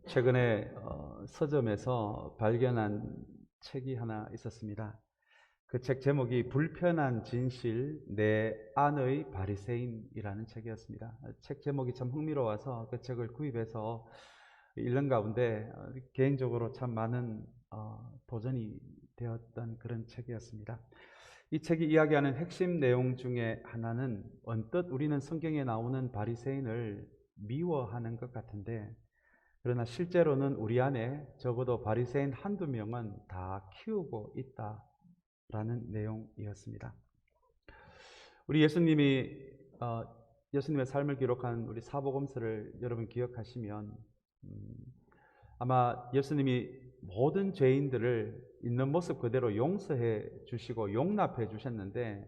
최근에 서점에서 발견한 책이 하나 있었습니다. 그 책 제목이 불편한 진실 내 안의 바리새인이라는 책이었습니다. 책 제목이 참 흥미로워서 그 책을 구입해서 읽는 가운데 개인적으로 참 많은 도전이 되었던 그런 책이었습니다. 이 책이 이야기하는 핵심 내용 중에 하나는 언뜻 우리는 성경에 나오는 바리새인을 미워하는 것 같은데, 그러나 실제로는 우리 안에 적어도 바리새인 한두 명은 다 키우고 있다라는 내용이었습니다. 우리 예수님의 삶을 기록한 우리 사복음서를 여러분 기억하시면 아마 예수님이 모든 죄인들을 있는 모습 그대로 용서해 주시고 용납해 주셨는데,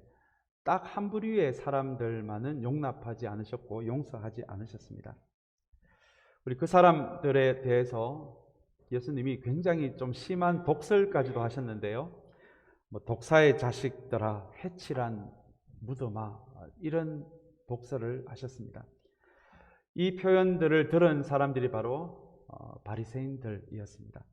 딱 한 부류의 사람들만은 용납하지 않으셨고 용서하지 않으셨습니다. 우리 그 사람들에 대해서 예수님이 굉장히 좀 심한 독설까지도 하셨는데요. 독사의 자식들아, 해칠한 무덤아, 이런 독설을 하셨습니다. 이 표현들을 들은 사람들이 바로 바리새인들이었습니다.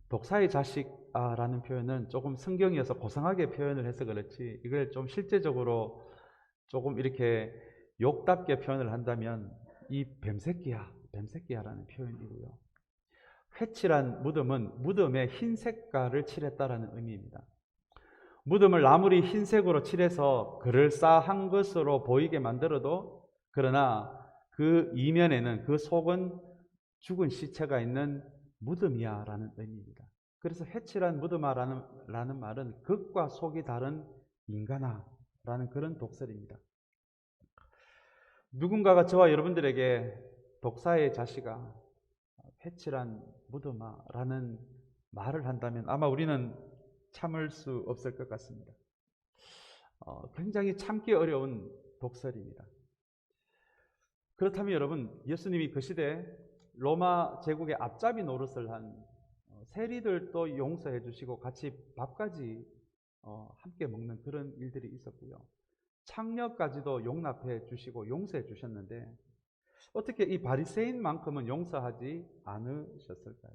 독사의 자식아라는 표현은 조금 성경이어서 고상하게 표현을 해서 그렇지, 이걸 좀 실제적으로 조금 이렇게 욕답게 표현을 한다면 이 뱀새끼야라는 표현이고요. 회칠한 무덤은 무덤에 흰 색깔을 칠했다라는 의미입니다. 무덤을 아무리 흰색으로 칠해서 그럴싸한 것으로 보이게 만들어도, 그러나 그 이면에는, 그 속은 죽은 시체가 있는 무덤이야라는 의미입니다. 그래서 회칠한 무덤아라는 말은 극과 속이 다른 인간아라는 그런 독설입니다. 누군가가 저와 여러분들에게 독사의 자식아, 회칠한 무덤아라는 말을 한다면 아마 우리는 참을 수 없을 것 같습니다. 굉장히 참기 어려운 독설입니다. 그렇다면 여러분, 예수님이 그 시대 로마 제국의 앞잡이 노릇을 한 세리들도 용서해 주시고 같이 밥까지 함께 먹는 그런 일들이 있었고요. 창녀까지도 용납해 주시고 용서해 주셨는데, 어떻게 이 바리새인만큼은 용서하지 않으셨을까요?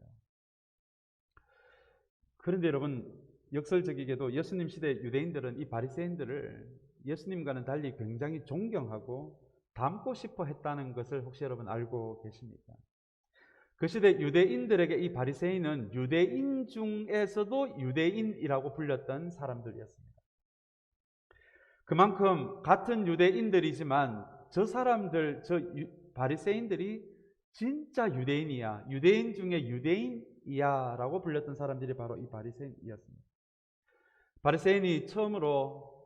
그런데 여러분, 역설적이게도 예수님 시대 유대인들은 이 바리새인들을 예수님과는 달리 굉장히 존경하고 닮고 싶어 했다는 것을 혹시 여러분 알고 계십니까? 그 시대 유대인들에게 이 바리새인은 유대인 중에서도 유대인이라고 불렸던 사람들이었습니다. 그만큼 같은 유대인들이지만 바리새인들이 진짜 유대인이야, 유대인 중에 유대인이야 라고 불렸던 사람들이 바로 이 바리새인이었습니다. 바리새인이 처음으로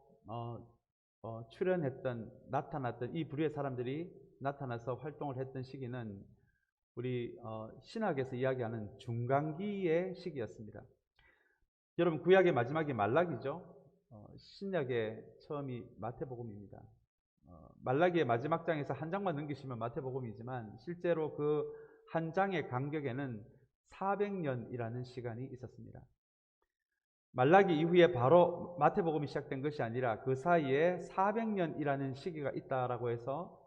나타났던 이 부류의 사람들이 나타나서 활동을 했던 시기는 우리 신학에서 이야기하는 중간기의 시기였습니다. 여러분, 구약의 마지막이 말라기죠. 신약의 처음이 마태복음입니다. 말라기의 마지막 장에서 한 장만 넘기시면 마태복음이지만, 실제로 그 한 장의 간격에는 400년이라는 시간이 있었습니다. 말라기 이후에 바로 마태복음이 시작된 것이 아니라 그 사이에 400년이라는 시기가 있다라고 해서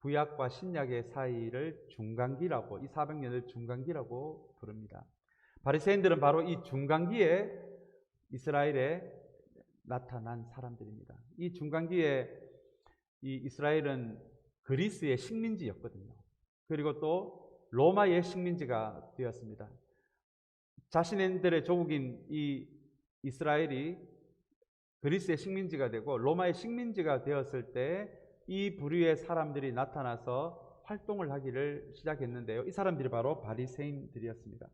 구약과 신약의 사이를 중간기라고, 이 400년을 중간기라고 부릅니다. 바리새인들은 바로 이 중간기에 이스라엘에 나타난 사람들입니다. 이 중간기에 이 이스라엘은 그리스의 식민지였거든요. 그리고 또 로마의 식민지가 되었습니다. 자신들의 조국인 이 이스라엘이 그리스의 식민지가 되고 로마의 식민지가 되었을 때 이 부류의 사람들이 나타나서 활동을 하기를 시작했는데요. 이 사람들이 바로 바리새인들이었습니다.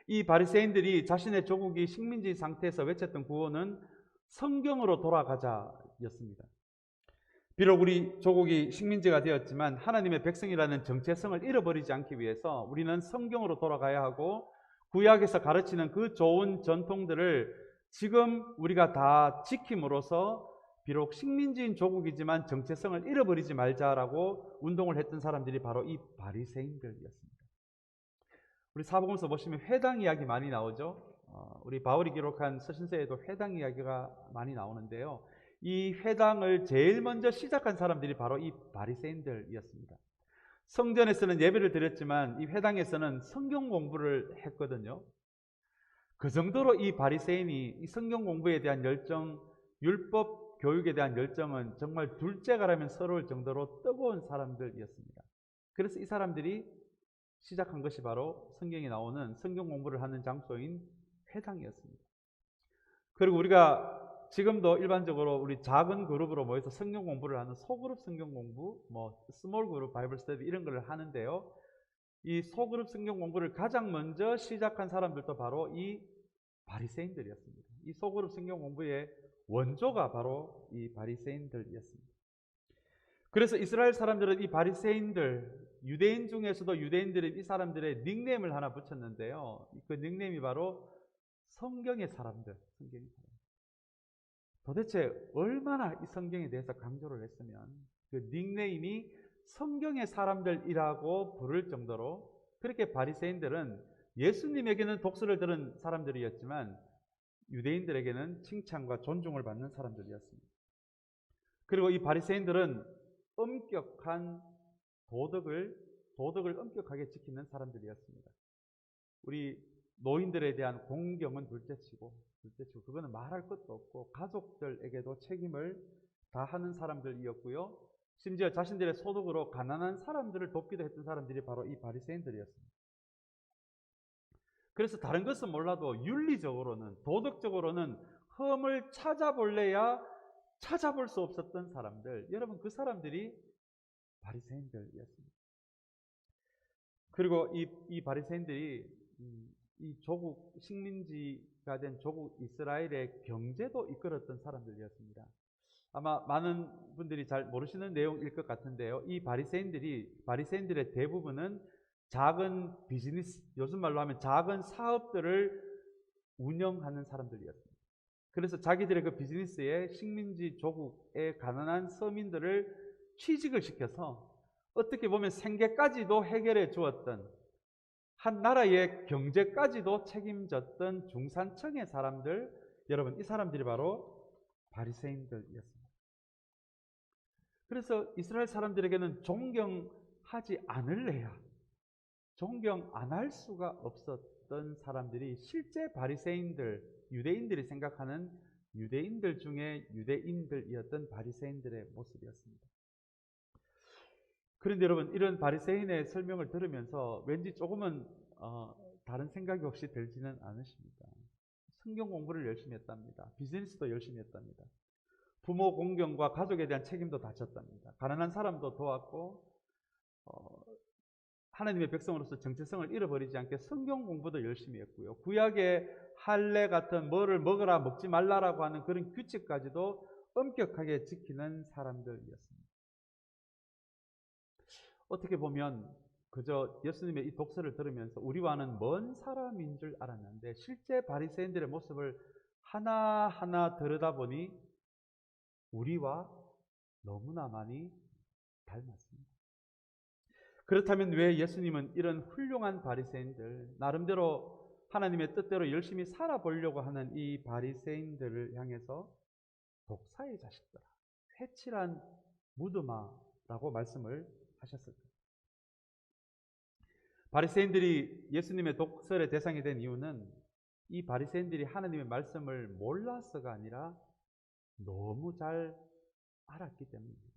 이 바리새인들이 자신의 조국이 식민지 상태에서 외쳤던 구호는 성경으로 돌아가자였습니다. 비록 우리 조국이 식민지가 되었지만 하나님의 백성이라는 정체성을 잃어버리지 않기 위해서 우리는 성경으로 돌아가야 하고, 구약에서 가르치는 그 좋은 전통들을 지금 우리가 다 지킴으로써 비록 식민지인 조국이지만 정체성을 잃어버리지 말자라고 운동을 했던 사람들이 바로 이 바리새인들이었습니다. 우리 사복음서 보시면 회당 이야기 많이 나오죠. 우리 바울이 기록한 서신서에도 회당 이야기가 많이 나오는데요. 이 회당을 제일 먼저 시작한 사람들이 바로 이 바리새인들이었습니다. 성전에서는 예배를 드렸지만 이 회당에서는 성경 공부를 했거든요. 그 정도로 이 바리새인이 이 성경 공부에 대한 열정, 율법 교육에 대한 열정은 정말 둘째가라면 서러울 정도로 뜨거운 사람들이었습니다. 그래서 이 사람들이 시작한 것이 바로 성경에 나오는 성경 공부를 하는 장소인 회당이었습니다. 그리고 우리가 지금도 일반적으로 우리 작은 그룹으로 모여서 성경 공부를 하는 소그룹 성경 공부, 스몰 그룹 바이블 스터디 이런 걸 하는데요. 이 소그룹 성경 공부를 가장 먼저 시작한 사람들도 바로 이 바리새인들이었습니다. 이 소그룹 성경 공부의 원조가 바로 이 바리새인들이었습니다. 그래서 이스라엘 사람들은 이 바리새인들, 유대인 중에서도 유대인들이 이 사람들의 닉네임을 하나 붙였는데요. 그 닉네임이 바로 성경의 사람들, 성경의 사람들. 도대체 얼마나 이 성경에 대해서 강조를 했으면 그 닉네임이 성경의 사람들이라고 부를 정도로 그렇게 바리새인들은 예수님에게는 독서를 들은 사람들이었지만 유대인들에게는 칭찬과 존중을 받는 사람들이었습니다. 그리고 이 바리새인들은 엄격한 도덕을 엄격하게 지키는 사람들이었습니다. 우리 노인들에 대한 공경은 둘째치고 그거는 말할 것도 없고 가족들에게도 책임을 다하는 사람들이었고요. 심지어 자신들의 소득으로 가난한 사람들을 돕기도 했던 사람들이 바로 이 바리새인들이었습니다. 그래서 다른 것은 몰라도 윤리적으로는, 도덕적으로는 흠을 찾아볼래야 찾아볼 수 없었던 사람들, 여러분 그 사람들이 바리새인들이었습니다. 그리고 이 바리새인들이 이 조국, 식민지가 된 조국 이스라엘의 경제도 이끌었던 사람들이었습니다. 아마 많은 분들이 잘 모르시는 내용일 것 같은데요. 이 바리새인들의 대부분은 작은 비즈니스, 요즘 말로 하면 작은 사업들을 운영하는 사람들이었습니다. 그래서 자기들의 그 비즈니스에 식민지 조국의 가난한 서민들을 취직을 시켜서 어떻게 보면 생계까지도 해결해 주었던, 한 나라의 경제까지도 책임졌던 중산층의 사람들, 여러분 이 사람들이 바로 바리새인들이었습니다. 그래서 이스라엘 사람들에게는 존경하지 않을래야 존경 안 할 수가 없었던 사람들이 실제 바리새인들, 유대인들이 생각하는 유대인들 중에 유대인들이었던 바리새인들의 모습이었습니다. 그런데 여러분, 이런 바리새인의 설명을 들으면서 왠지 조금은 다른 생각이 혹시 들지는 않으십니까? 성경 공부를 열심히 했답니다. 비즈니스도 열심히 했답니다. 부모 공경과 가족에 대한 책임도 다 졌답니다. 가난한 사람도 도왔고 하나님의 백성으로서 정체성을 잃어버리지 않게 성경 공부도 열심히 했고요. 구약의 할례 같은 뭐를 먹어라 먹지 말라라고 하는 그런 규칙까지도 엄격하게 지키는 사람들이었습니다. 어떻게 보면 그저 예수님의 이 독서를 들으면서 우리와는 먼 사람인 줄 알았는데 실제 바리새인들의 모습을 하나하나 들여다보니 우리와 너무나 많이 닮았습니다. 그렇다면 왜 예수님은 이런 훌륭한 바리새인들, 나름대로 하나님의 뜻대로 열심히 살아보려고 하는 이 바리새인들을 향해서 독사의 자식들아, 회칠한 무드마라고 말씀을 하셨을까요? 바리새인들이 예수님의 독설의 대상이 된 이유는 이 바리새인들이 하나님의 말씀을 몰라서가 아니라 너무 잘 알았기 때문입니다.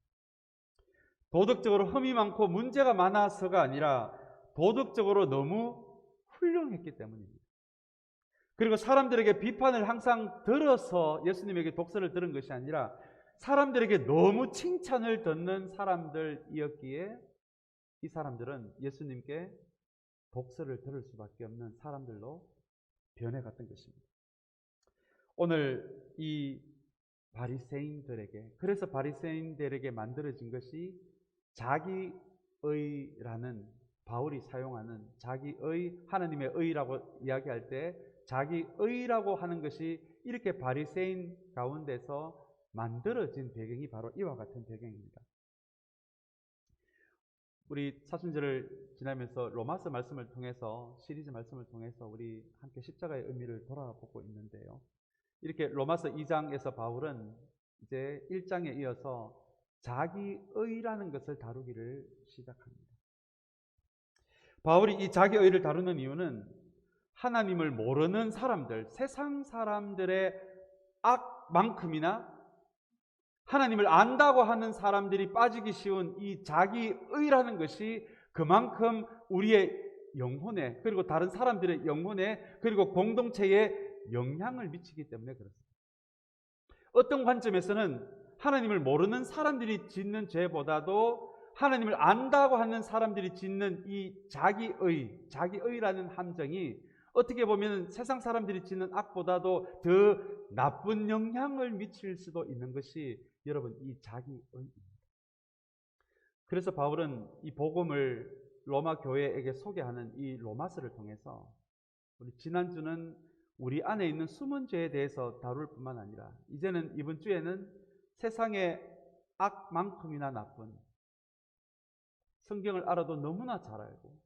도덕적으로 흠이 많고 문제가 많아서가 아니라 도덕적으로 너무 훌륭했기 때문입니다. 그리고 사람들에게 비판을 항상 들어서 예수님에게 독설을 들은 것이 아니라 사람들에게 너무 칭찬을 듣는 사람들이었기에 이 사람들은 예수님께 독설을 들을 수밖에 없는 사람들로 변해갔던 것입니다. 오늘 이 바리새인들에게, 그래서 바리새인들에게 만들어진 것이 자기의라는, 바울이 사용하는 자기의, 하나님의 의라고 이야기할 때 자기의라고 하는 것이 이렇게 바리새인 가운데서 만들어진 배경이 바로 이와 같은 배경입니다. 우리 사순절을 지나면서 로마서 말씀을 통해서, 시리즈 말씀을 통해서 우리 함께 십자가의 의미를 돌아보고 있는데요. 이렇게 로마서 2장에서 바울은 이제 1장에 이어서 자기의라는 것을 다루기를 시작합니다. 바울이 이 자기의를 다루는 이유는 하나님을 모르는 사람들, 세상 사람들의 악만큼이나 하나님을 안다고 하는 사람들이 빠지기 쉬운 이 자기의라는 것이 그만큼 우리의 영혼에, 그리고 다른 사람들의 영혼에, 그리고 공동체에 영향을 미치기 때문에 그렇습니다. 어떤 관점에서는 하나님을 모르는 사람들이 짓는 죄보다도 하나님을 안다고 하는 사람들이 짓는 이 자기의라는 함정이 어떻게 보면 세상 사람들이 짓는 악보다도 더 나쁜 영향을 미칠 수도 있는 것이 여러분 이 자기의입니다. 그래서 바울은 이 복음을 로마 교회에게 소개하는 이 로마서를 통해서 우리 지난주는 우리 안에 있는 숨은 죄에 대해서 다룰 뿐만 아니라 이제는 이번 주에는 세상의 악만큼이나 나쁜, 성경을 알아도 너무나 잘 알고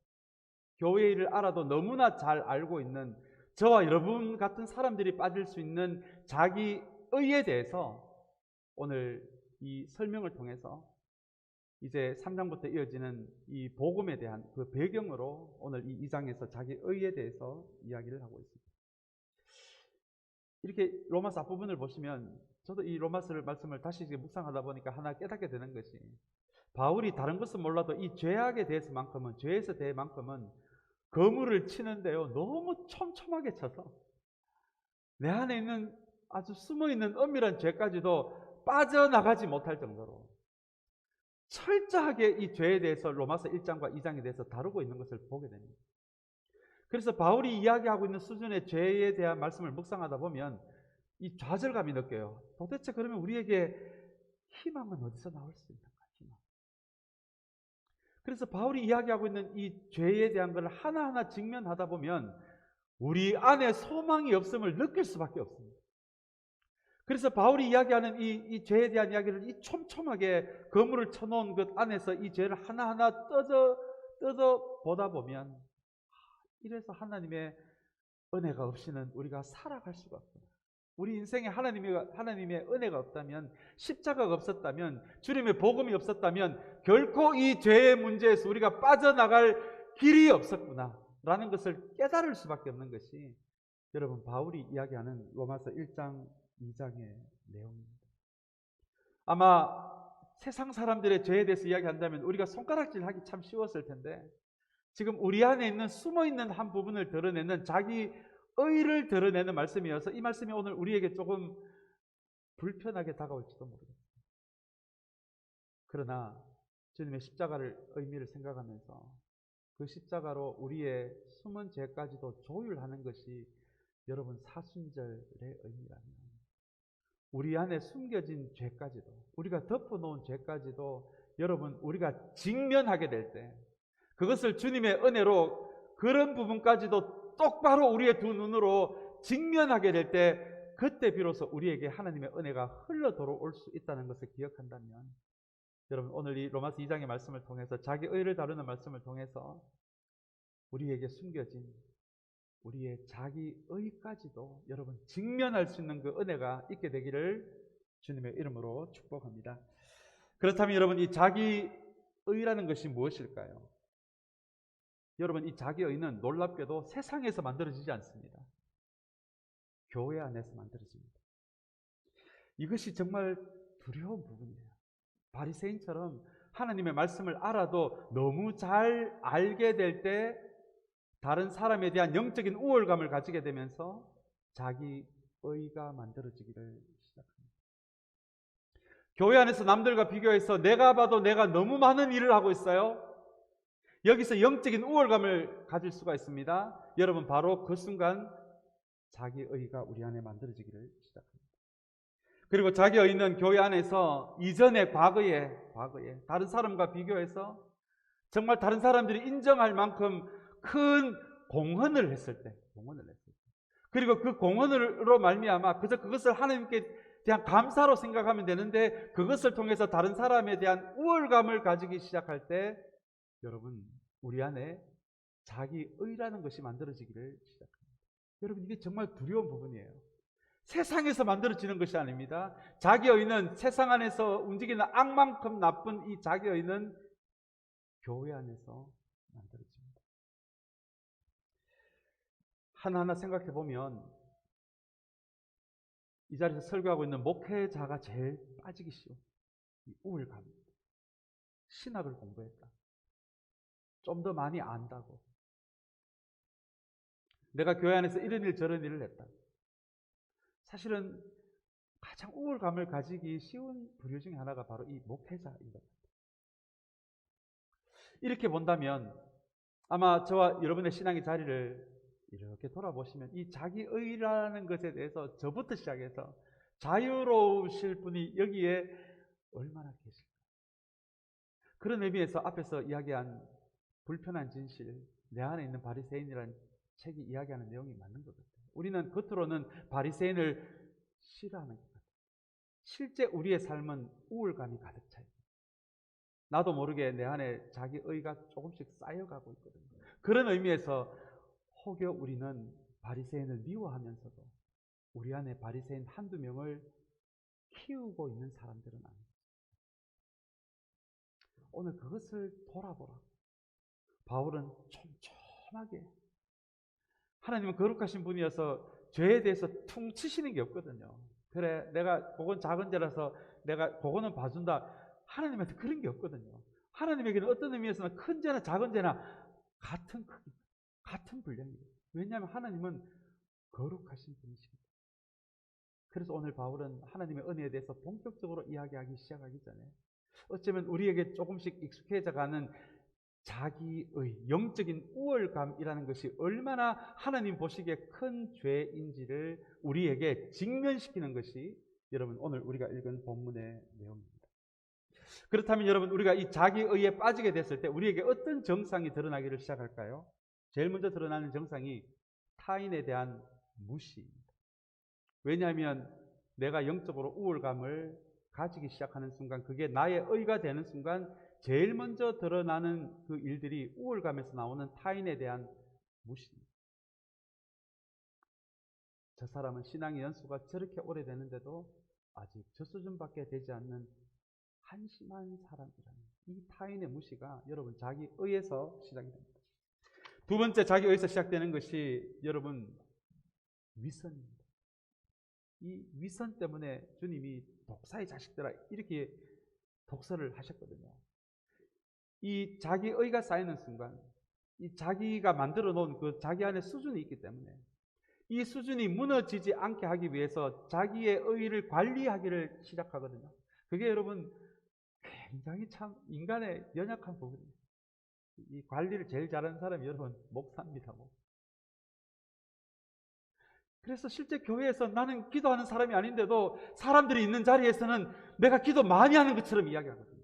교회 일을 알아도 너무나 잘 알고 있는 저와 여러분 같은 사람들이 빠질 수 있는 자기의에 대해서 오늘 이 설명을 통해서 이제 3장부터 이어지는 이 복음에 대한 그 배경으로 오늘 이 2장에서 자기의에 대해서 이야기를 하고 있습니다. 이렇게 로마서 앞부분을 보시면 저도 이 로마서를 말씀을 다시 묵상하다 보니까 하나 깨닫게 되는 것이 바울이 다른 것은 몰라도 이 죄악에 대해서만큼은, 죄에서 대해만큼은 거물을 치는데요 너무 촘촘하게 쳐서 내 안에 있는 아주 숨어있는 엄밀한 죄까지도 빠져나가지 못할 정도로 철저하게 이 죄에 대해서 로마서 1장과 2장에 대해서 다루고 있는 것을 보게 됩니다. 그래서 바울이 이야기하고 있는 수준의 죄에 대한 말씀을 묵상하다 보면 이 좌절감이 느껴요. 도대체 그러면 우리에게 희망은 어디서 나올 수 있는가? 희망. 그래서 바울이 이야기하고 있는 이 죄에 대한 걸 하나하나 직면하다 보면 우리 안에 소망이 없음을 느낄 수밖에 없습니다. 그래서 바울이 이야기하는 이 죄에 대한 이야기를 이 촘촘하게 거물을 쳐놓은 것 안에서 이 죄를 하나하나 뜯어 보다 보면 이래서 하나님의 은혜가 없이는 우리가 살아갈 수가 없구나. 우리 인생에 하나님의 은혜가 없다면, 십자가가 없었다면, 주님의 복음이 없었다면 결코 이 죄의 문제에서 우리가 빠져나갈 길이 없었구나 라는 것을 깨달을 수밖에 없는 것이 여러분 바울이 이야기하는 로마서 1장 2장의 내용입니다. 아마 세상 사람들의 죄에 대해서 이야기한다면 우리가 손가락질 하기 참 쉬웠을 텐데 지금 우리 안에 있는 숨어있는 한 부분을 드러내는 자기의를 드러내는 말씀이어서 이 말씀이 오늘 우리에게 조금 불편하게 다가올지도 모르겠습니다. 그러나 주님의 십자가를 의미를 생각하면서 그 십자가로 우리의 숨은 죄까지도 조율하는 것이 여러분 사순절의 의미라면 우리 안에 숨겨진 죄까지도, 우리가 덮어놓은 죄까지도 여러분 우리가 직면하게 될 때 그것을 주님의 은혜로 그런 부분까지도 똑바로 우리의 두 눈으로 직면하게 될 때 그때 비로소 우리에게 하나님의 은혜가 흘러 들어올 수 있다는 것을 기억한다면 여러분 오늘 이 로마서 2장의 말씀을 통해서 자기의를 다루는 말씀을 통해서 우리에게 숨겨진 우리의 자기의까지도 여러분 직면할 수 있는 그 은혜가 있게 되기를 주님의 이름으로 축복합니다. 그렇다면 여러분 이 자기의라는 것이 무엇일까요? 여러분 이 자기의는 놀랍게도 세상에서 만들어지지 않습니다. 교회 안에서 만들어집니다. 이것이 정말 두려운 부분이에요. 바리새인처럼 하나님의 말씀을 알아도 너무 잘 알게 될 때 다른 사람에 대한 영적인 우월감을 가지게 되면서 자기의가 만들어지기를 시작합니다. 교회 안에서 남들과 비교해서 내가 봐도 내가 너무 많은 일을 하고 있어요. 여기서 영적인 우월감을 가질 수가 있습니다. 여러분 바로 그 순간 자기의가 우리 안에 만들어지기를 시작합니다. 그리고 자기의는 교회 안에서 이전의 과거에 다른 사람과 비교해서 정말 다른 사람들이 인정할 만큼 큰 공헌을 했을 때 그리고 그 공헌으로 말미암아 그저 그것을 하나님께 대한 감사로 생각하면 되는데 그것을 통해서 다른 사람에 대한 우월감을 가지기 시작할 때 여러분 우리 안에 자기의라는 것이 만들어지기를 시작합니다. 여러분 이게 정말 두려운 부분이에요. 세상에서 만들어지는 것이 아닙니다. 자기의는 세상 안에서 움직이는 악만큼 나쁜 이 자기의는 교회 안에서 만들어집니다. 하나하나 생각해 보면 이 자리에서 설교하고 있는 목회자가 제일 빠지기 쉬워. 이 우울감입니다. 신학을 공부했다. 좀 더 많이 안다고. 내가 교회 안에서 이런 일 저런 일을 했다. 사실은 가장 우울감을 가지기 쉬운 부류 중에 하나가 바로 이 목회자인 것 같아요. 이렇게 본다면 아마 저와 여러분의 신앙의 자리를 이렇게 돌아보시면 이 자기의라는 것에 대해서 저부터 시작해서 자유로우실 분이 여기에 얼마나 계실까. 그런 의미에서 앞에서 이야기한 불편한 진실, 내 안에 있는 바리새인이라는 책이 이야기하는 내용이 맞는 것 같아요. 우리는 겉으로는 바리새인을 싫어하는 것 같아요. 실제 우리의 삶은 우울감이 가득 차 있어요. 나도 모르게 내 안에 자기의가 조금씩 쌓여가고 있거든요. 그런 의미에서 혹여 우리는 바리새인을 미워하면서도 우리 안에 바리새인 한두 명을 키우고 있는 사람들은 아닙니다. 오늘 그것을 돌아보라. 바울은 촘촘하게, 하나님은 거룩하신 분이어서 죄에 대해서 퉁 치시는 게 없거든요. 그래, 내가 그건 작은 죄라서 내가 그거는 봐준다. 하나님한테 그런 게 없거든요. 하나님에게는 어떤 의미에서는 큰 죄나 작은 죄나 같은 크기, 같은 분량이에요. 왜냐하면 하나님은 거룩하신 분이십니다. 그래서 오늘 바울은 하나님의 은혜에 대해서 본격적으로 이야기하기 시작하기 전에 어쩌면 우리에게 조금씩 익숙해져가는 자기의 영적인 우월감이라는 것이 얼마나 하나님 보시기에 큰 죄인지를 우리에게 직면시키는 것이 여러분 오늘 우리가 읽은 본문의 내용입니다. 그렇다면 여러분 우리가 이 자기의에 빠지게 됐을 때 우리에게 어떤 정상이 드러나기를 시작할까요? 제일 먼저 드러나는 정상이 타인에 대한 무시입니다. 왜냐하면 내가 영적으로 우월감을 가지기 시작하는 순간, 그게 나의 의가 되는 순간 제일 먼저 드러나는 그 일들이 우월감에서 나오는 타인에 대한 무시입니다. 저 사람은 신앙의 연수가 저렇게 오래되는데도 아직 저 수준밖에 되지 않는 한심한 사람이라는 이 타인의 무시가 여러분 자기의에서 시작이 됩니다. 두 번째 자기의에서 시작되는 것이 여러분 위선입니다. 이 위선 때문에 주님이 독사의 자식들아 이렇게 독서를 하셨거든요. 이 자기의가 쌓이는 순간 이 자기가 만들어 놓은 그 자기 안에 수준이 있기 때문에 이 수준이 무너지지 않게 하기 위해서 자기의 의를 관리하기를 시작하거든요. 그게 여러분 굉장히 참 인간의 연약한 부분입니다. 이 관리를 제일 잘하는 사람이 여러분 목사입니다. 그래서 실제 교회에서 나는 기도하는 사람이 아닌데도 사람들이 있는 자리에서는 내가 기도 많이 하는 것처럼 이야기하거든요.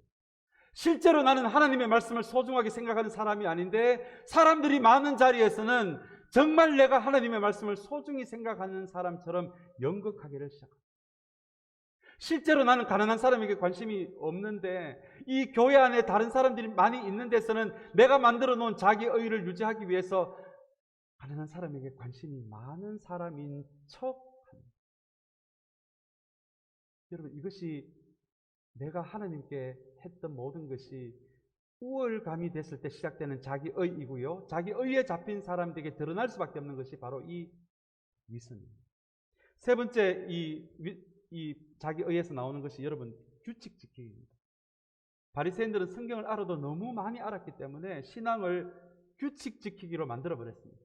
실제로 나는 하나님의 말씀을 소중하게 생각하는 사람이 아닌데 사람들이 많은 자리에서는 정말 내가 하나님의 말씀을 소중히 생각하는 사람처럼 연극하기를 시작합니다. 실제로 나는 가난한 사람에게 관심이 없는데 이 교회 안에 다른 사람들이 많이 있는 데서는 내가 만들어 놓은 자기의를 유지하기 위해서 가난한 사람에게 관심이 많은 사람인 척합니다. 여러분 이것이 내가 하나님께 했던 모든 것이 우월감이 됐을 때 시작되는 자기의이고요. 자기의에 잡힌 사람들에게 드러날 수밖에 없는 것이 바로 이 위선입니다. 세 번째 이 자기의에서 나오는 것이 여러분 규칙 지키기입니다. 바리새인들은 성경을 알아도 너무 많이 알았기 때문에 신앙을 규칙 지키기로 만들어 버렸습니다.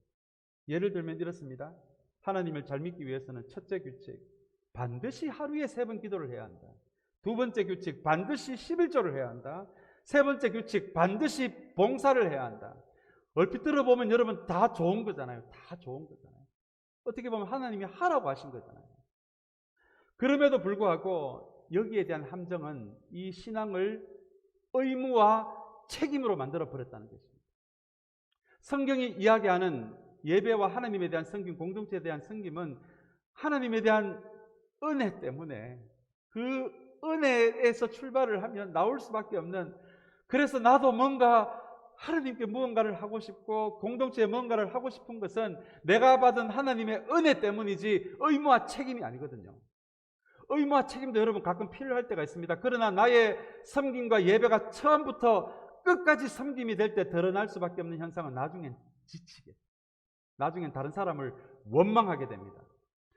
예를 들면 이렇습니다. 하나님을 잘 믿기 위해서는 첫째 규칙, 반드시 하루에 3번 기도를 해야 한다. 두 번째 규칙, 반드시 11조를 해야 한다. 세 번째 규칙, 반드시 봉사를 해야 한다. 얼핏 들어보면 여러분 다 좋은 거잖아요. 다 좋은 거잖아요. 어떻게 보면 하나님이 하라고 하신 거잖아요. 그럼에도 불구하고 여기에 대한 함정은 이 신앙을 의무와 책임으로 만들어 버렸다는 것입니다. 성경이 이야기하는 예배와 하나님에 대한 섬김, 공동체에 대한 섬김은 하나님에 대한 은혜 때문에 그 은혜에서 출발을 하면 나올 수밖에 없는, 그래서 나도 뭔가 하나님께 무언가를 하고 싶고 공동체에 뭔가를 하고 싶은 것은 내가 받은 하나님의 은혜 때문이지 의무와 책임이 아니거든요. 의무와 책임도 여러분 가끔 필요할 때가 있습니다. 그러나 나의 섬김과 예배가 처음부터 끝까지 섬김이 될 때 드러날 수밖에 없는 현상은 나중엔 지치게. 나중엔 다른 사람을 원망하게 됩니다.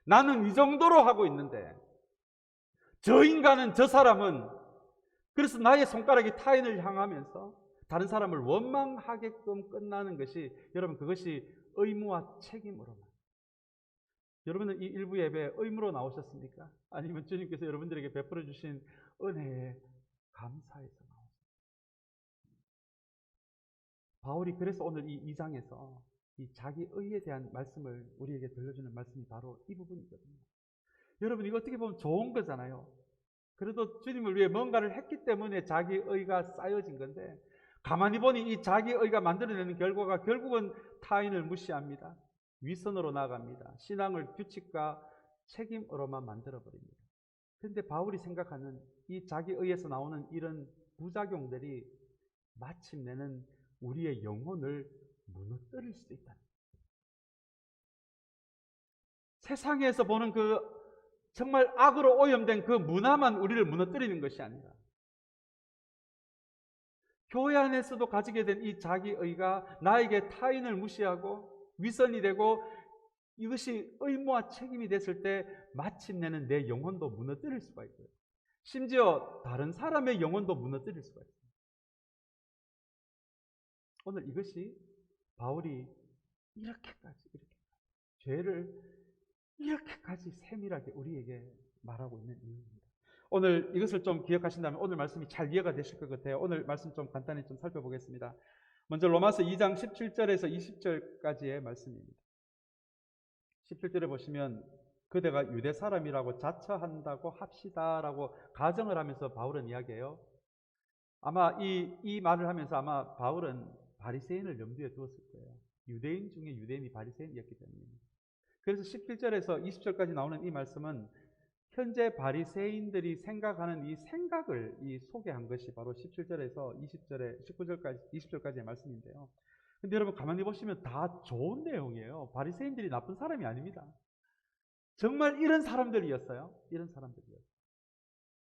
나는 이 정도로 하고 있는데 저 인간은, 저 사람은, 그래서 나의 손가락이 타인을 향하면서 다른 사람을 원망하게끔 끝나는 것이, 여러분, 그것이 의무와 책임으로만. 여러분은 이 일부 예배에 의무로 나오셨습니까? 아니면 주님께서 여러분들에게 베풀어 주신 은혜에 감사해서 나오셨습니까? 바울이 그래서 오늘 이 2장에서 이 자기 의에 대한 말씀을 우리에게 들려주는 말씀이 바로 이 부분이거든요. 여러분, 이거 어떻게 보면 좋은 거잖아요. 그래도 주님을 위해 뭔가를 했기 때문에 자기 의가 쌓여진 건데, 가만히 보니 이 자기 의가 만들어내는 결과가 결국은 타인을 무시합니다. 위선으로 나아갑니다. 신앙을 규칙과 책임으로만 만들어버립니다. 그런데 바울이 생각하는 이 자기 의에서 나오는 이런 부작용들이 마침내는 우리의 영혼을 무너뜨릴 수 있다. 세상에서 보는 그 정말 악으로 오염된 그 문화만 우리를 무너뜨리는 것이 아니라, 교회 안에서도 가지게 된 이 자기의가 나에게 타인을 무시하고 위선이 되고 이것이 의무와 책임이 됐을 때 마침내는 내 영혼도 무너뜨릴 수가 있고요. 심지어 다른 사람의 영혼도 무너뜨릴 수가 있어요. 오늘 이것이 바울이 이렇게까지 죄를 이렇게까지 세밀하게 우리에게 말하고 있는 이유입니다. 오늘 이것을 좀 기억하신다면 오늘 말씀이 잘 이해가 되실 것 같아요. 오늘 말씀 좀 간단히 좀 살펴보겠습니다. 먼저 로마서 2장 17절에서 20절까지의 말씀입니다. 17절에 보시면 그대가 유대 사람이라고 자처한다고 합시다라고 가정을 하면서 바울은 이야기해요. 아마 이 말을 하면서 아마 바울은 바리새인을 염두에 두었을 거예요. 유대인 중에 유대인이 바리새인이었기 때문입니다. 그래서 17절에서 20절까지 나오는 이 말씀은 현재 바리새인들이 생각하는 이 생각을 소개한 것이 바로 17절에서 20절에 19절까지 20절까지의 말씀인데요. 근데 여러분 가만히 보시면 다 좋은 내용이에요. 바리새인들이 나쁜 사람이 아닙니다. 정말 이런 사람들이었어요. 이런 사람들이었어요.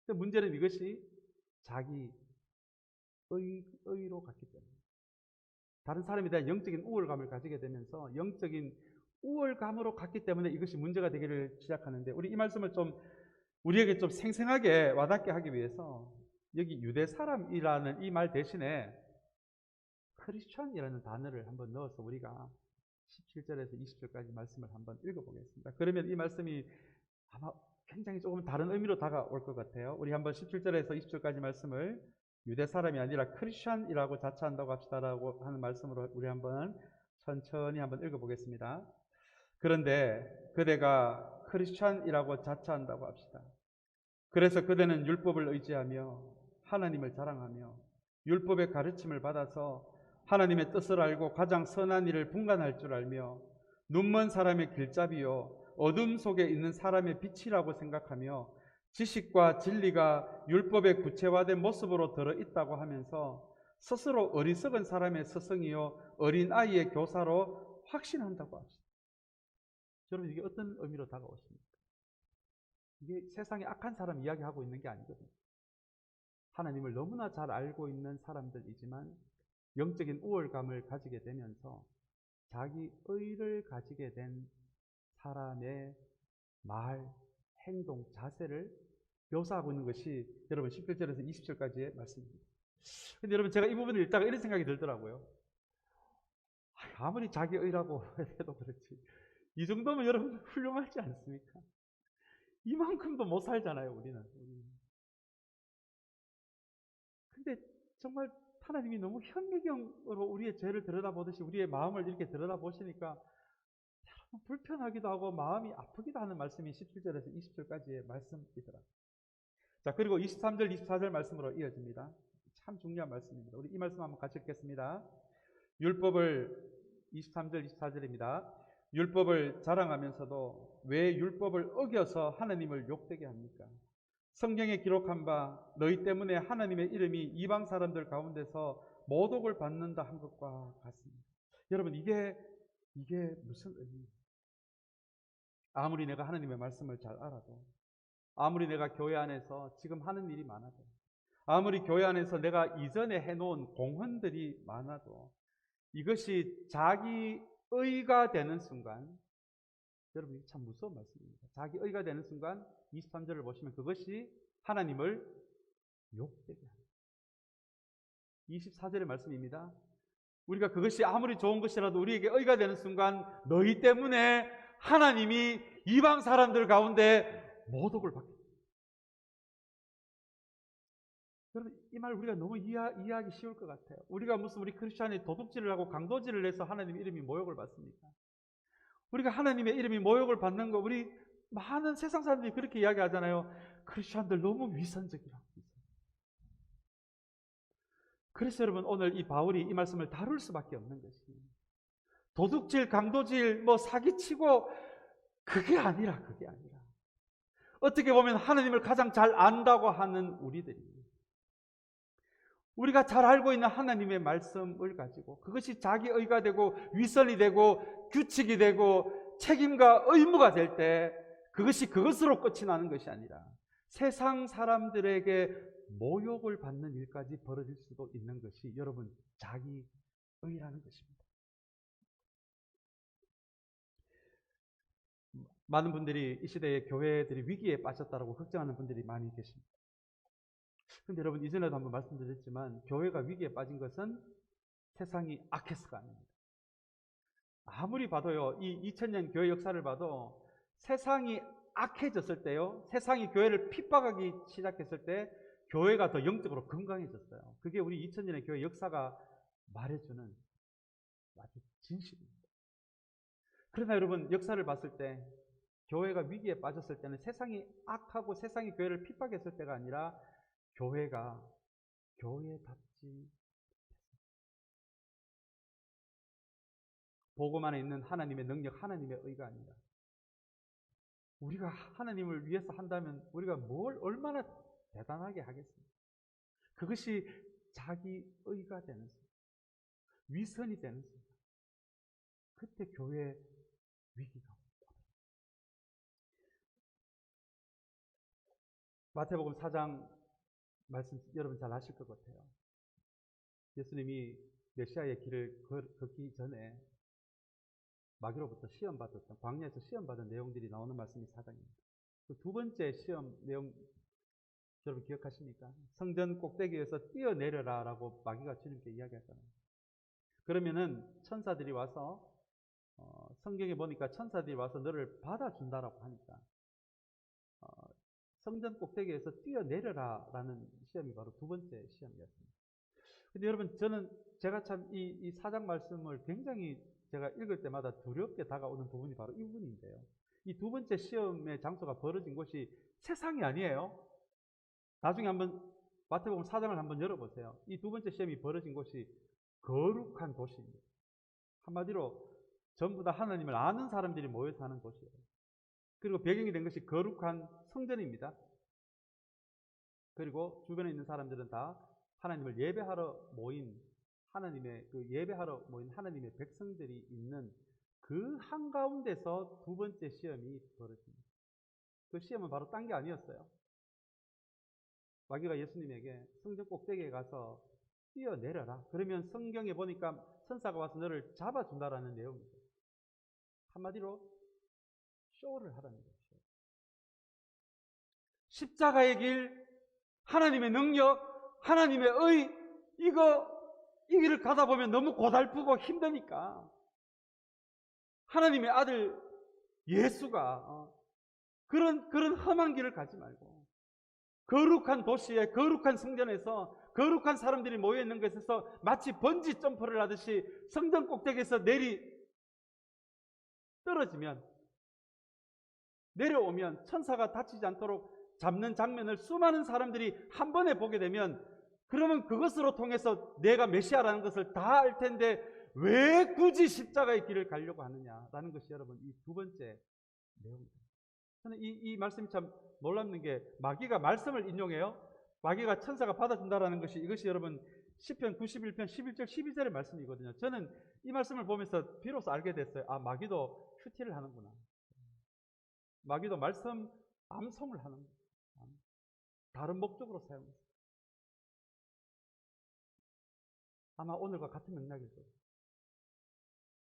근데 문제는 이것이 자기 의로 갔기 때문에 다른 사람에 대한 영적인 우월감을 가지게 되면서 영적인 우월감으로 갔기 때문에 이것이 문제가 되기를 시작하는데, 우리 이 말씀을 좀 우리에게 좀 생생하게 와닿게 하기 위해서 여기 유대 사람이라는 이 말 대신에 크리스천이라는 단어를 한번 넣어서 우리가 17절에서 20절까지 말씀을 한번 읽어보겠습니다. 그러면 이 말씀이 아마 굉장히 조금 다른 의미로 다가올 것 같아요. 우리 한번 17절에서 20절까지 말씀을 유대 사람이 아니라 크리스천이라고 자처한다고 합시다라고 하는 말씀으로 우리 한번 천천히 한번 읽어보겠습니다. 그런데 그대가 크리스천이라고 자처한다고 합시다. 그래서 그대는 율법을 의지하며 하나님을 자랑하며 율법의 가르침을 받아서 하나님의 뜻을 알고 가장 선한 일을 분간할 줄 알며 눈먼 사람의 길잡이요 어둠 속에 있는 사람의 빛이라고 생각하며 지식과 진리가 율법의 구체화된 모습으로 들어있다고 하면서 스스로 어리석은 사람의 스승이요 어린아이의 교사로 확신한다고 합시다. 여러분, 이게 어떤 의미로 다가오십니까? 이게 세상에 악한 사람 이야기하고 있는 게 아니거든요. 하나님을 너무나 잘 알고 있는 사람들이지만 영적인 우월감을 가지게 되면서 자기 의를 가지게 된 사람의 말, 행동, 자세를 묘사하고 있는 것이 여러분 17절에서 20절까지의 말씀입니다. 근데 여러분, 제가 이 부분을 읽다가 이런 생각이 들더라고요. 아무리 자기 의라고 해도 그렇지, 이 정도면 여러분 훌륭하지 않습니까? 이만큼도 못 살잖아요, 우리는. 근데 정말 하나님이 너무 현미경으로 우리의 죄를 들여다보듯이 우리의 마음을 이렇게 들여다보시니까 불편하기도 하고 마음이 아프기도 하는 말씀이 17절에서 20절까지의 말씀이더라고요. 자, 그리고 23절, 24절 말씀으로 이어집니다. 참 중요한 말씀입니다. 우리 이 말씀 한번 같이 읽겠습니다. 율법을 23절, 24절입니다. 율법을 자랑하면서도 왜 율법을 어겨서 하나님을 욕되게 합니까? 성경에 기록한 바 너희 때문에 하나님의 이름이 이방 사람들 가운데서 모독을 받는다 한 것과 같습니다. 여러분, 이게 무슨 의미입니까? 아무리 내가 하나님의 말씀을 잘 알아도, 아무리 내가 교회 안에서 지금 하는 일이 많아도, 아무리 교회 안에서 내가 이전에 해놓은 공헌들이 많아도 이것이 자기 의가 되는 순간, 여러분 참 무서운 말씀입니다. 자기 의가 되는 순간 23절을 보시면 그것이 하나님을 욕되게 합니다. 24절의 말씀입니다. 우리가 그것이 아무리 좋은 것이라도 우리에게 의가 되는 순간 너희 때문에 하나님이 이방 사람들 가운데 모독을 받게 됩니다. 여러분 이 말 우리가 너무 이해하기 쉬울 것 같아요. 우리가 무슨 우리 크리스찬이 도둑질을 하고 강도질을 해서 하나님 이름이 모욕을 받습니까? 우리가 하나님의 이름이 모욕을 받는 거, 우리 많은 세상 사람들이 그렇게 이야기하잖아요. 크리스찬들 너무 위선적이라고. 그래서 여러분 오늘 이 바울이 이 말씀을 다룰 수밖에 없는 것이에요. 도둑질, 강도질, 사기치고 그게 아니라 어떻게 보면 하나님을 가장 잘 안다고 하는 우리들이 우리가 잘 알고 있는 하나님의 말씀을 가지고 그것이 자기 의가 되고 위선이 되고 규칙이 되고 책임과 의무가 될 때 그것이 그것으로 끝이 나는 것이 아니라 세상 사람들에게 모욕을 받는 일까지 벌어질 수도 있는 것이 여러분 자기 의라는 것입니다. 많은 분들이 이 시대에 교회들이 위기에 빠졌다고 걱정하는 분들이 많이 계십니다. 그런데 여러분 이전에도 한번 말씀드렸지만 교회가 위기에 빠진 것은 세상이 악해서가 아닙니다. 아무리 봐도요, 이 2000년 교회 역사를 봐도 세상이 악해졌을 때요, 세상이 교회를 핍박하기 시작했을 때 교회가 더 영적으로 건강해졌어요. 그게 우리 2000년의 교회 역사가 말해주는 아주 진실입니다. 그러나 여러분 역사를 봤을 때 교회가 위기에 빠졌을 때는 세상이 악하고 세상이 교회를 핍박했을 때가 아니라 교회가 교회답지 복음 안에 있는 하나님의 능력, 하나님의 의가 아니라 우리가 하나님을 위해서 한다면 우리가 뭘 얼마나 대단하게 하겠습니까? 그것이 자기 의가 되는 순간, 위선이 되는 순간, 그때 교회 위기가 옵니다. 마태복음 4장 말씀 여러분 잘 아실 것 같아요. 예수님이 메시아의 길을 걷기 전에 마귀로부터 시험받았던, 광야에서 시험받은 내용들이 나오는 말씀이 4장입니다. 그 두 번째 시험 내용 여러분 기억하십니까? 성전 꼭대기에서 뛰어내려라 라고 마귀가 주님께 이야기하잖아요. 그러면은 천사들이 와서 성경에 보니까 천사들이 와서 너를 받아준다라고 하니까 성전 꼭대기에서 뛰어내려라 라는 시험이 바로 두 번째 시험이었습니다. 근데 여러분 제가 참 이 4장 말씀을 굉장히 제가 읽을 때마다 두렵게 다가오는 부분이 바로 이 부분인데요. 이 두 번째 시험의 장소가 벌어진 곳이 세상이 아니에요. 나중에 한번 마태복음 4장을 한번 열어보세요. 이 두 번째 시험이 벌어진 곳이 거룩한 도시입니다. 한마디로 전부 다 하나님을 아는 사람들이 모여 사는 곳이에요. 그리고 배경이 된 것이 거룩한 성전입니다. 그리고 주변에 있는 사람들은 다 하나님을 예배하러 모인 예배하러 모인 하나님의 백성들이 있는 그 한가운데서 두 번째 시험이 벌어집니다. 그 시험은 바로 딴 게 아니었어요. 마귀가 예수님에게 성전 꼭대기에 가서 뛰어내려라. 그러면 성경에 보니까 천사가 와서 너를 잡아준다라는 내용이죠. 한마디로 쇼를 하라는 거죠. 십자가의 길, 하나님의 능력, 하나님의 의, 이 길을 가다 보면 너무 고달프고 힘드니까 하나님의 아들 예수가 그런 험한 길을 가지 말고 거룩한 도시에 거룩한 성전에서 거룩한 사람들이 모여있는 곳에서 마치 번지 점프를 하듯이 성전 꼭대기에서 내려오면 천사가 다치지 않도록 잡는 장면을 수많은 사람들이 한 번에 보게 되면 그러면 그것으로 통해서 내가 메시아라는 것을 다 알 텐데 왜 굳이 십자가의 길을 가려고 하느냐라는 것이 여러분 이 두 번째 내용입니다. 저는 이 말씀이 참 놀랍는 게 마귀가 말씀을 인용해요. 마귀가 천사가 받아준다라는 것이 이것이 여러분 시편 91편 11절 12절의 말씀이거든요. 저는 이 말씀을 보면서 비로소 알게 됐어요. 아, 마귀도 큐티를 하는구나. 마귀도 말씀 암송을 하는 다른 목적으로 사용했어요. 아마 오늘과 같은 맥락일 거예요.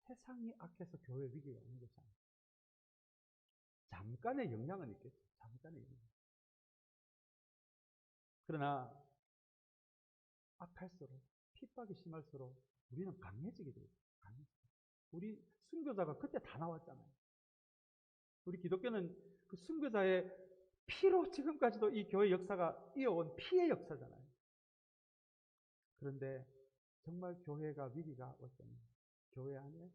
세상이 악해서 교회 위기가 오는 것이 아니에요. 잠깐의 영향은 있겠죠. 잠깐의 영향. 그러나 악할수록, 핍박이 심할수록 우리는 강해지게 돼요. 우리 순교자가 그때 다 나왔잖아요. 우리 기독교는 그 순교자의 피로 지금까지도 이 교회 역사가 이어온 피의 역사잖아요. 그런데 정말 교회가 위기가 올 때는 교회 안에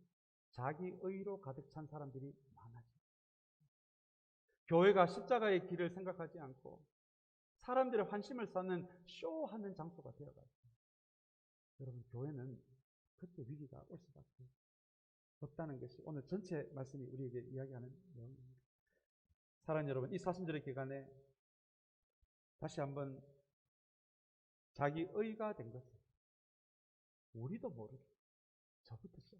자기 의로 가득 찬 사람들이 많아져요. 교회가 십자가의 길을 생각하지 않고 사람들의 환심을 쌓는 쇼하는 장소가 되어가요. 여러분, 교회는 그때 위기가 올 수밖에 없다는 것이 오늘 전체 말씀이 우리에게 이야기하는 내용입니다. 사랑하는 여러분, 이 사순절의 기간에 다시 한번 자기 의가 된 것은 우리도 모르게 저부터 시작.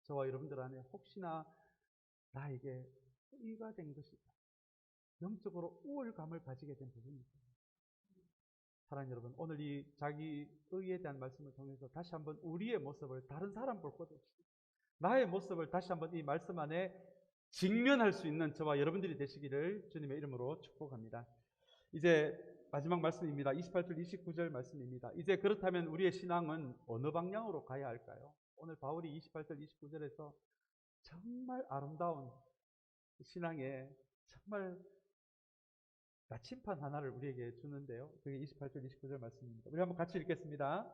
저와 여러분들 안에 혹시나 나에게 의가 된 것이 있다. 영적으로 우월감을 가지게 된 부분이 있습니다. 사랑하는 여러분, 오늘 이 자기 의에 대한 말씀을 통해서 다시 한번 우리의 모습을 다른 사람 볼 것 없이 나의 모습을 다시 한번 이 말씀 안에 직면할 수 있는 저와 여러분들이 되시기를 주님의 이름으로 축복합니다. 이제 마지막 말씀입니다. 28절 29절 말씀입니다. 이제 그렇다면 우리의 신앙은 어느 방향으로 가야 할까요? 오늘 바울이 28절 29절에서 정말 아름다운 신앙의 정말 나침판 하나를 우리에게 주는데요. 그게 28절 29절 말씀입니다. 우리 한번 같이 읽겠습니다.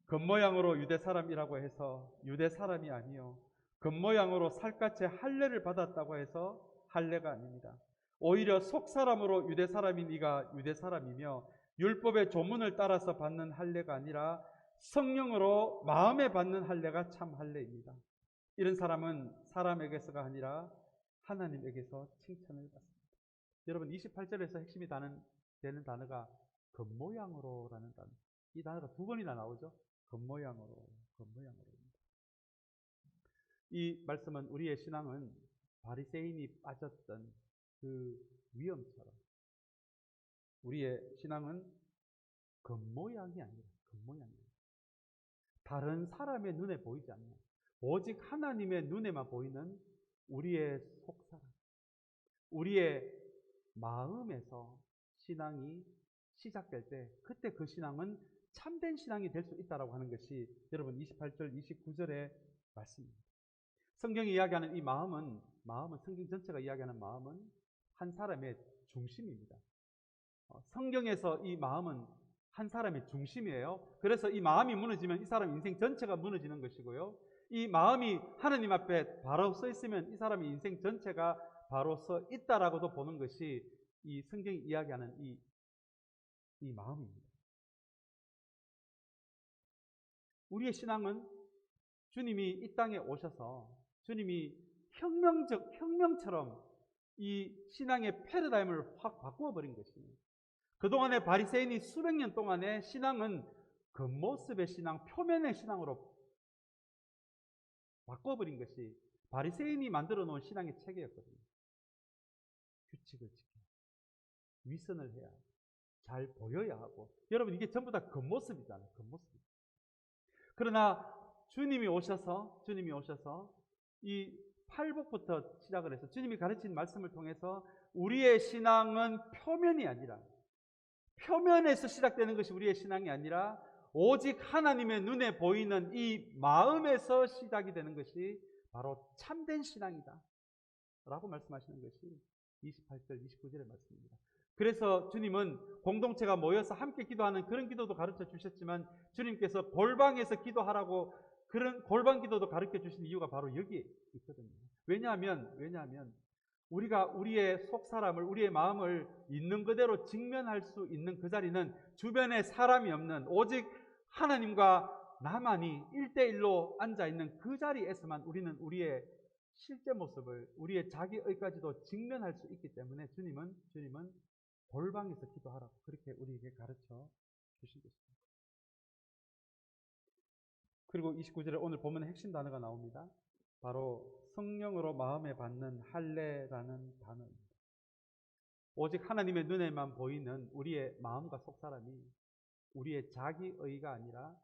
겉모양으로 유대 사람이라고 해서 유대 사람이 아니요, 겉모양으로 살갗의 할례를 받았다고 해서 할례가 아닙니다. 오히려 속사람으로 유대 사람인 이가 유대 사람이며 율법의 조문을 따라서 받는 할례가 아니라 성령으로 마음에 받는 할례가 참 할례입니다. 이런 사람은 사람에게서가 아니라 하나님에게서 칭찬을 받습니다. 여러분, 28절에서 핵심이 되는 단어가 겉모양으로라는 단어. 이 단어가 두 번이나 나오죠. 겉모양으로. 이 말씀은 우리의 신앙은 바리새인이 빠졌던 그 위험처럼 우리의 신앙은 겉모양이 아니라 다른 사람의 눈에 보이지 않는 오직 하나님의 눈에만 보이는 우리의 속사람, 우리의 마음에서 신앙이 시작될 때 그때 그 신앙은 참된 신앙이 될 수 있다고 하는 것이 여러분 28절 29절의 말씀입니다. 성경이 이야기하는 이 마음은 성경 전체가 이야기하는 마음은 한 사람의 중심입니다. 성경에서 이 마음은 한 사람의 중심이에요. 그래서 이 마음이 무너지면 이 사람 인생 전체가 무너지는 것이고요. 이 마음이 하나님 앞에 바로 서 있으면 이 사람의 인생 전체가 바로 서 있다라고도 보는 것이 이 성경이 이야기하는 이 마음입니다. 우리의 신앙은 주님이 이 땅에 오셔서 주님이 혁명처럼 이 신앙의 패러다임을 확 바꾸어 버린 것입니다. 그동안의 바리새인이 수백 년 동안의 신앙은 겉모습의 신앙, 표면의 신앙으로 바꿔버린 것이 바리새인이 만들어 놓은 신앙의 체계였거든요. 규칙을 지켜야, 위선을 해야, 잘 보여야 하고. 여러분, 이게 전부 다 겉모습이잖아요. 겉모습. 그러나 주님이 오셔서 이 팔복부터 시작을 해서 주님이 가르친 말씀을 통해서 우리의 신앙은 표면이 아니라, 표면에서 시작되는 것이 우리의 신앙이 아니라 오직 하나님의 눈에 보이는 이 마음에서 시작이 되는 것이 바로 참된 신앙이다 라고 말씀하시는 것이 28절 29절의 말씀입니다. 그래서 주님은 공동체가 모여서 함께 기도하는 그런 기도도 가르쳐 주셨지만 주님께서 골방에서 기도하라고 그런 골방 기도도 가르쳐 주신 이유가 바로 여기에 있거든요. 왜냐하면 우리가 우리의 속사람을, 우리의 마음을 있는 그대로 직면할 수 있는 그 자리는 주변에 사람이 없는 오직 하나님과 나만이 1대1로 앉아있는 그 자리에서만 우리는 우리의 실제 모습을, 우리의 자기의까지도 직면할 수 있기 때문에 주님은 골방에서 기도하라고 그렇게 우리에게 가르쳐 주신 것입니다. 그리고 29절에 오늘 보면 핵심 단어가 나옵니다. 바로 성령으로 마음에 받는 할례라는 단어입니다. 오직 하나님의 눈에만 보이는 우리의 마음과 속사람이 우리의 자기의가 아니라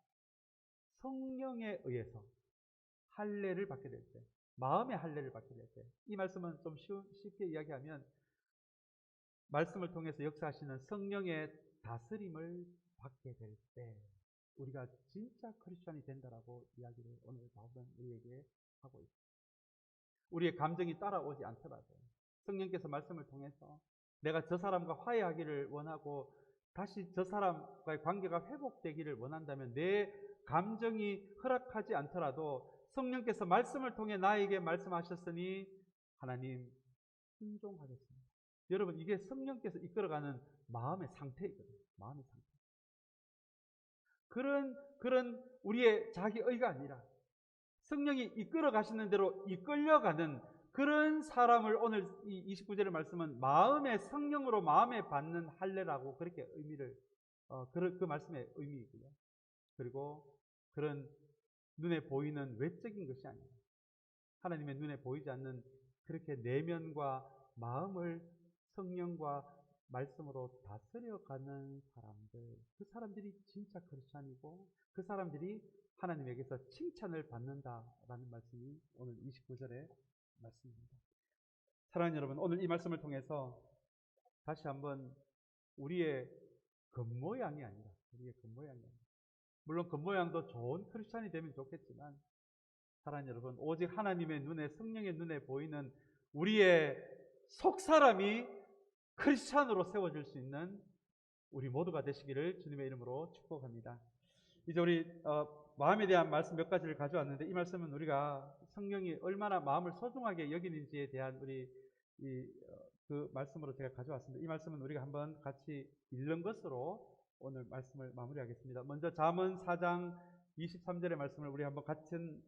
성령에 의해서 할례를 받게 될 때, 마음의 할례를 받게 될 때, 이 말씀은 좀 쉽게 이야기하면 말씀을 통해서 역사하시는 성령의 다스림을 받게 될 때 우리가 진짜 크리스천이 된다라고 이야기를 오늘 바울은 우리에게 하고 있습니다. 우리의 감정이 따라오지 않더라도 성령께서 말씀을 통해서 내가 저 사람과 화해하기를 원하고 다시 저 사람과의 관계가 회복되기를 원한다면 내 감정이 허락하지 않더라도 성령께서 말씀을 통해 나에게 말씀하셨으니 하나님 순종하겠습니다. 여러분, 이게 성령께서 이끌어가는 마음의 상태이거든요. 마음의 상태. 그런 우리의 자기의가 아니라 성령이 이끌어 가시는 대로 이끌려가는 그런 사람을 오늘 이 29절의 말씀은 마음의 성령으로 마음에 받는 할례라고 그렇게 의미를 그 말씀의 의미이고요. 그리고 그런 눈에 보이는 외적인 것이 아니라 하나님의 눈에 보이지 않는 그렇게 내면과 마음을 성령과 말씀으로 다스려가는 사람들, 그 사람들이 진짜 크리스찬이고 그 사람들이 하나님에게서 칭찬을 받는다라는 말씀이 오늘 29절의 말씀입니다. 사랑하는 여러분, 오늘 이 말씀을 통해서 다시 한번 우리의 겉모양이 아니라 물론 겉모양도 좋은 크리스찬이 되면 좋겠지만 사랑하는 여러분, 오직 하나님의 눈에, 성령의 눈에 보이는 우리의 속사람이 크리스찬으로 세워질 수 있는 우리 모두가 되시기를 주님의 이름으로 축복합니다. 이제 우리 마음에 대한 말씀 몇 가지를 가져왔는데 이 말씀은 우리가 성령이 얼마나 마음을 소중하게 여기는지에 대한 우리 그 말씀으로 제가 가져왔습니다. 이 말씀은 우리가 한번 같이 읽는 것으로 오늘 말씀을 마무리하겠습니다. 먼저 잠언 4장 23절의 말씀을 우리 한번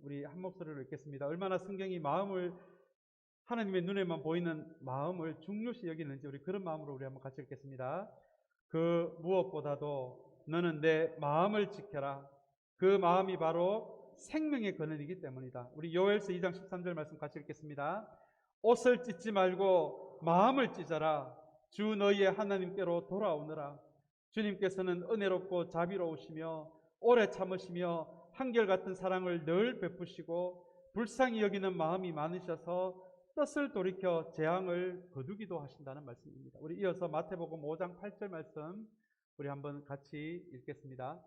우리 한 목소리로 읽겠습니다. 얼마나 성경이 마음을 하나님의 눈에만 보이는 마음을 중요시 여기는지 우리 그런 마음으로 우리 한번 같이 읽겠습니다. 그 무엇보다도 너는 내 마음을 지켜라. 그 마음이 바로 생명의 근원이기 때문이다. 우리 요엘서 2장 13절 말씀 같이 읽겠습니다. 옷을 찢지 말고 마음을 찢어라. 주 너희의 하나님께로 돌아오너라. 주님께서는 은혜롭고 자비로우시며 오래 참으시며 한결같은 사랑을 늘 베푸시고 불쌍히 여기는 마음이 많으셔서 뜻을 돌이켜 재앙을 거두기도 하신다는 말씀입니다. 우리 이어서 마태복음 5장 8절 말씀 우리 한번 같이 읽겠습니다.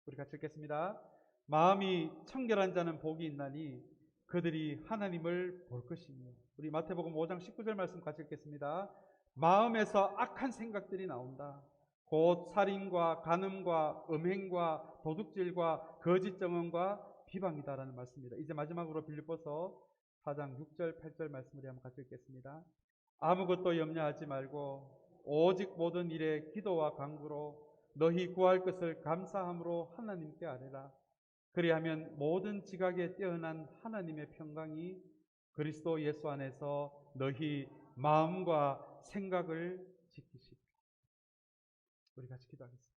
우리 같이 읽겠습니다. 마음이 청결한 자는 복이 있나니 그들이 하나님을 볼 것이며. 우리 마태복음 5장 19절 말씀 같이 읽겠습니다. 마음에서 악한 생각들이 나온다. 곧 살인과 간음과 음행과 도둑질과 거짓 증언과 비방이다라는 말씀입니다. 이제 마지막으로 빌립보서 4장 6절 8절 말씀을 한번 같이 읽겠습니다. 아무것도 염려하지 말고 오직 모든 일에 기도와 간구로 너희 구할 것을 감사함으로 하나님께 아뢰라. 그리하면 모든 지각에 뛰어난 하나님의 평강이 그리스도 예수 안에서 너희 마음과 생각을 지키시리라. 우리 같이 기도하겠습니다.